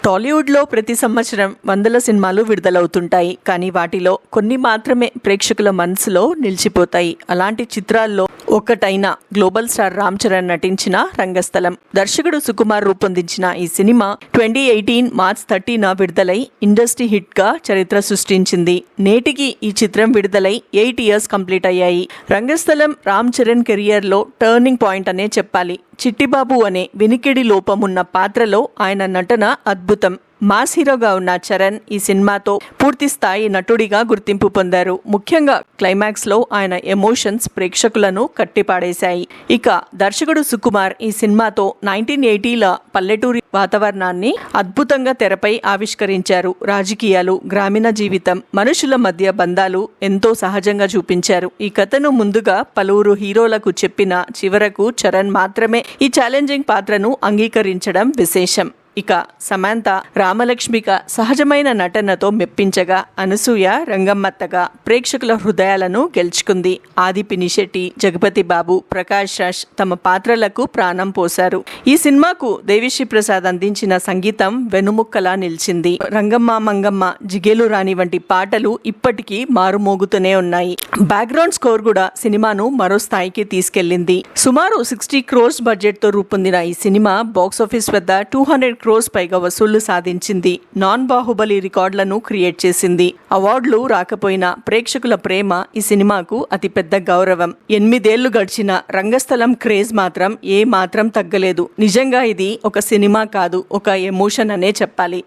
టాలీవుడ్లో ప్రతి సంవత్సరం వందల సినిమాలు విడుదలవుతుంటాయి. కానీ వాటిలో కొన్ని మాత్రమే ప్రేక్షకుల మనసులో నిలిచిపోతాయి. అలాంటి చిత్రాల్లో ఒకటైన గ్లోబల్ స్టార్ రామ్ చరణ్ నటించిన రంగస్థలం. దర్శకుడు సుకుమార్ రూపొందించిన ఈ సినిమా 2018 మార్చ్ 30న విడుదలై ఇండస్ట్రీ హిట్ గా చరిత్ర సృష్టించింది. నేటికి ఈ చిత్రం విడుదలై 8 ఇయర్స్ కంప్లీట్ అయ్యాయి. రంగస్థలం రామ్ చరణ్ కెరియర్ లో టర్నింగ్ పాయింట్ అనే చెప్పాలి. చిట్టిబాబు అనే వినికిడి లోపమున్న పాత్రలో ఆయన నటన అద్భుతం. మాస్ హీరోగా ఉన్న చరణ్ ఈ సినిమాతో పూర్తి స్థాయి నటుడిగా గుర్తింపు పొందారు. ముఖ్యంగా క్లైమాక్స్ లో ఆయన ఎమోషన్స్ ప్రేక్షకులను కట్టిపాడేశాయి. ఇక దర్శకుడు సుకుమార్ ఈ సినిమాతో 1980ల పల్లెటూరి వాతావరణాన్ని అద్భుతంగా తెరపై ఆవిష్కరించారు. రాజకీయాలు, గ్రామీణ జీవితం, మనుషుల మధ్య బంధాలు ఎంతో సహజంగా చూపించారు. ఈ కథను ముందుగా పలువురు హీరోలకు చెప్పిన చివరకు చరణ్ మాత్రమే ఈ ఛాలెంజింగ్ పాత్రను అంగీకరించడం విశేషం. ఇక సమంత రామలక్ష్మిగా సహజమైన నటనతో మెప్పించగా, అనసూయ రంగమ్మత్తగా ప్రేక్షకుల హృదయాలను గెలుచుకుంది. ఆది పినిశెట్టి, జగపతి బాబు, ప్రకాష్ రాజ్ తమ పాత్రలకు ప్రాణం పోశారు. ఈ సినిమాకు దేవిశ్రీ ప్రసాద్ అందించిన సంగీతం వెనుముక్కలా నిలిచింది. రంగమ్మ మంగమ్మ, జిగేలు రాణి వంటి పాటలు ఇప్పటికీ మారుమోగుతూనే ఉన్నాయి. బ్యాక్గ్రౌండ్ స్కోర్ కూడా సినిమాను మరో స్థాయికి తీసుకెళ్లింది. సుమారు 60 crores బడ్జెట్ తో రూపొందిన ఈ సినిమా బాక్సాఫీస్ వద్ద 200 crores పైగా వసూళ్లు సాధించింది. నాన్ బాహుబలి రికార్డులను క్రియేట్ చేసింది. అవార్డులు రాకపోయినా ప్రేక్షకుల ప్రేమ ఈ సినిమాకు అతిపెద్ద గౌరవం. 8 ఏళ్లు గడిచిన రంగస్థలం క్రేజ్ మాత్రం ఏ మాత్రం తగ్గలేదు. నిజంగా ఇది ఒక సినిమా కాదు, ఒక ఎమోషన్ అనే చెప్పాలి.